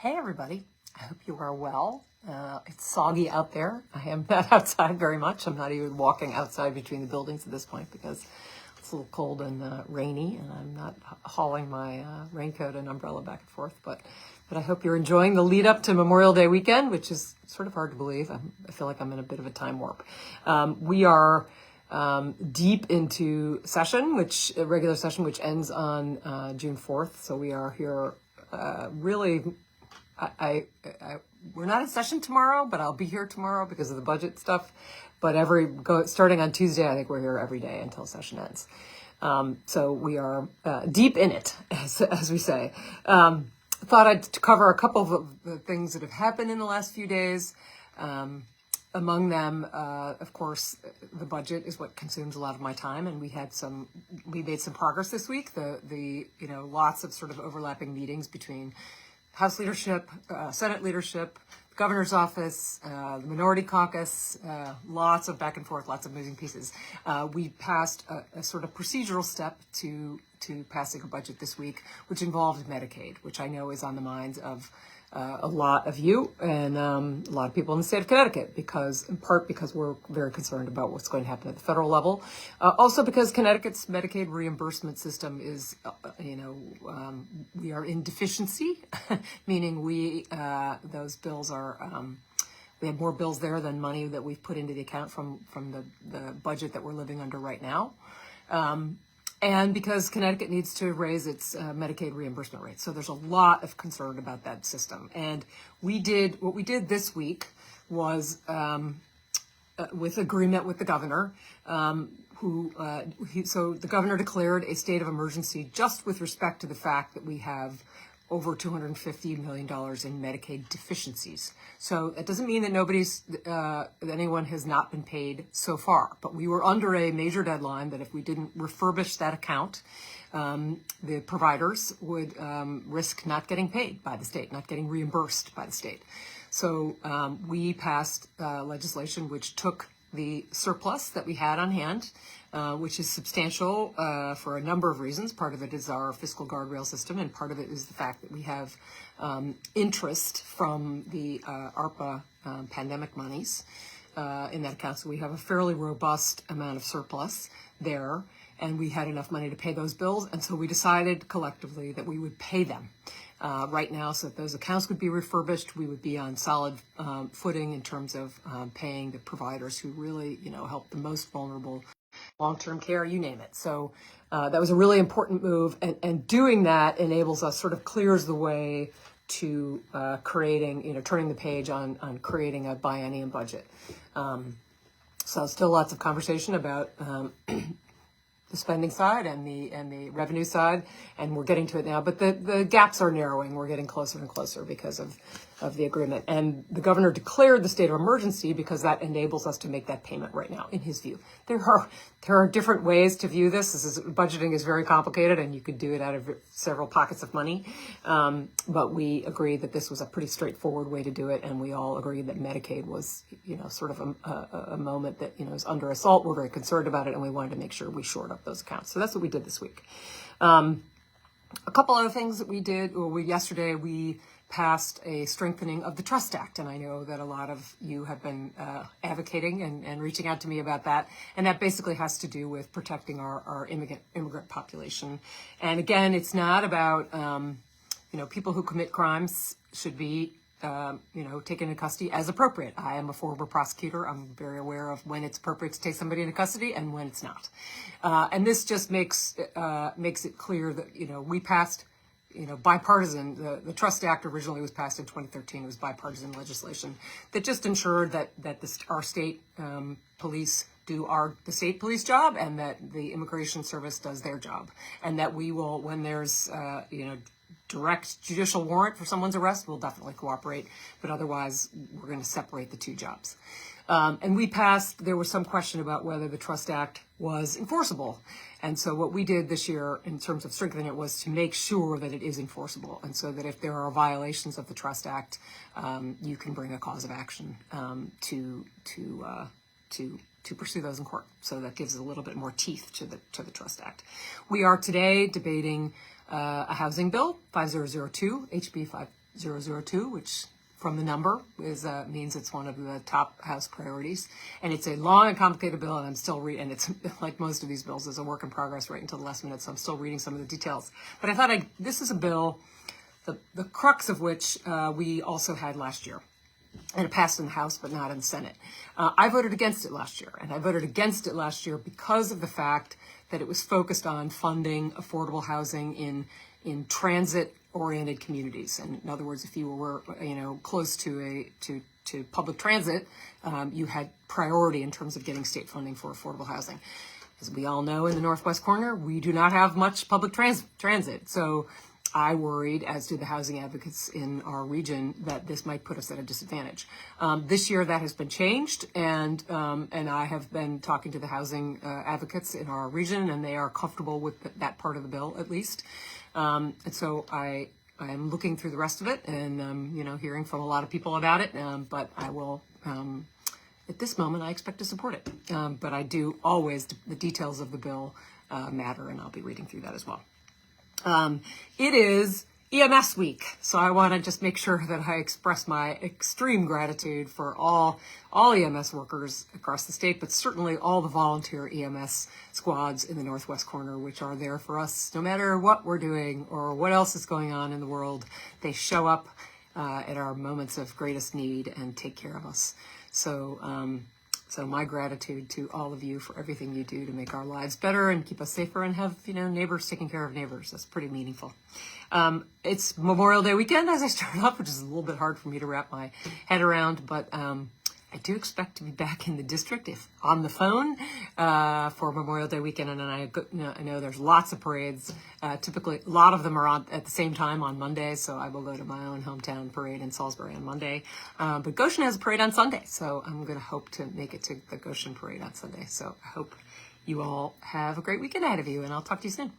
Hey everybody, I hope you are well. It's soggy out there. I am not outside very much. I'm not even walking outside between the buildings at this point because it's a little cold and rainy, and I'm not hauling my raincoat and umbrella back and forth. But I hope you're enjoying the lead up to Memorial Day weekend, which is sort of hard to believe. I feel like I'm in a bit of a time warp. We are deep into session, a regular session, which ends on June 4th. So we are here really. We're not in session tomorrow, but I'll be here tomorrow because of the budget stuff. But starting on Tuesday, I think we're here every day until session ends. So we are deep in it, as we say. Thought I'd cover a couple of the things that have happened in the last few days. Among them, of course, the budget is what consumes a lot of my time, and we made some progress this week. Lots of sort of overlapping meetings between House leadership, Senate leadership, the governor's office, the minority caucus, lots of back and forth, lots of moving pieces. We passed a sort of procedural step to passing a budget this week, which involved Medicaid, which I know is on the minds of a lot of you and a lot of people in the state of Connecticut, in part because we're very concerned about what's going to happen at the federal level. Also because Connecticut's Medicaid reimbursement system is, we are in deficiency, meaning those bills are, we have more bills there than money that we've put into the account from the budget that we're living under right now. And because Connecticut needs to raise its Medicaid reimbursement rate. So there's a lot of concern about that system. And what we did this week was, with agreement with the governor, so the governor declared a state of emergency just with respect to the fact that we have over $250 million in Medicaid deficiencies. So that doesn't mean that anyone has not been paid so far, but we were under a major deadline that if we didn't refurbish that account, the providers would risk not getting paid by the state, not getting reimbursed by the state. So we passed legislation which took the surplus that we had on hand, which is substantial for a number of reasons. Part of it is our fiscal guardrail system, and part of it is the fact that we have interest from the ARPA pandemic monies in that account. So we have a fairly robust amount of surplus there, and we had enough money to pay those bills, and so we decided collectively that we would pay them right now so that those accounts would be refurbished. We would be on solid footing in terms of paying the providers who really, help the most vulnerable, long-term care, you name it. So that was a really important move, and doing that enables us, sort of clears the way to turning the page on creating a biennium budget. So still lots of conversation about the spending side and the revenue side, and we're getting to it now. But the gaps are narrowing. We're getting closer and closer because of the agreement. And the governor declared the state of emergency because that enables us to make that payment right now, in his view. There are different ways to view this. Budgeting is very complicated, and you could do it out of several pockets of money. But we agreed that this was a pretty straightforward way to do it, and we all agreed that Medicaid was, sort of a moment that, is under assault. We're very concerned about it, and we wanted to make sure we shored up those accounts. So that's what we did this week. A couple other things that we did. Yesterday we passed a strengthening of the Trust Act, and I know that a lot of you have been advocating and reaching out to me about that, and that basically has to do with protecting our immigrant population. And again, it's not about people who commit crimes should be taken into custody as appropriate. I am a former prosecutor. I'm very aware of when it's appropriate to take somebody into custody and when it's not. And this just makes it clear that, we passed, bipartisan. The Trust Act originally was passed in 2013. It was bipartisan legislation that just ensured that our state police do the state police job, and that the Immigration Service does their job, and that we will, when there's direct judicial warrant for someone's arrest, we'll definitely cooperate, but otherwise we're going to separate the two jobs. And there was some question about whether the Trust Act was enforceable. And so what we did this year in terms of strengthening it was to make sure that it is enforceable. And so that if there are violations of the Trust Act, you can bring a cause of action to pursue those in court. So that gives a little bit more teeth to the Trust Act. We are today debating a housing bill, 5002, HB 002, which from the number is means it's one of the top House priorities. And it's a long and complicated bill, and I'm still reading, and it's like most of these bills, is a work in progress right until the last minute, so I'm still reading some of the details. But I thought this is a bill, the crux of which we also had last year. And it passed in the House, but not in the Senate. I voted against it last year, and I voted against it last year because of the fact that it was focused on funding affordable housing in transit-oriented communities. And in other words, if you were, close to public transit, you had priority in terms of getting state funding for affordable housing. As we all know, in the Northwest corner, we do not have much public transit. So I worried, as do the housing advocates in our region, that this might put us at a disadvantage. This year, that has been changed, and I have been talking to the housing advocates in our region, and they are comfortable with that part of the bill, at least. And so I'm looking through the rest of it, and hearing from a lot of people about it. But I will, at this moment, I expect to support it. But I do always, the details of the bill matter, and I'll be reading through that as well. It is EMS week, so I want to just make sure that I express my extreme gratitude for all EMS workers across the state, but certainly all the volunteer EMS squads in the Northwest corner, which are there for us no matter what we're doing or what else is going on in the world. They show up at our moments of greatest need and take care of us. So my gratitude to all of you for everything you do to make our lives better and keep us safer and have, neighbors taking care of neighbors. That's pretty meaningful. It's Memorial Day weekend as I start off, which is a little bit hard for me to wrap my head around, but I do expect to be back in the district, if on the phone, for Memorial Day weekend. And then I know there's lots of parades. Typically, a lot of them are on at the same time on Monday, so I will go to my own hometown parade in Salisbury on Monday. But Goshen has a parade on Sunday, so I'm going to hope to make it to the Goshen parade on Sunday. So I hope you all have a great weekend ahead of you, and I'll talk to you soon.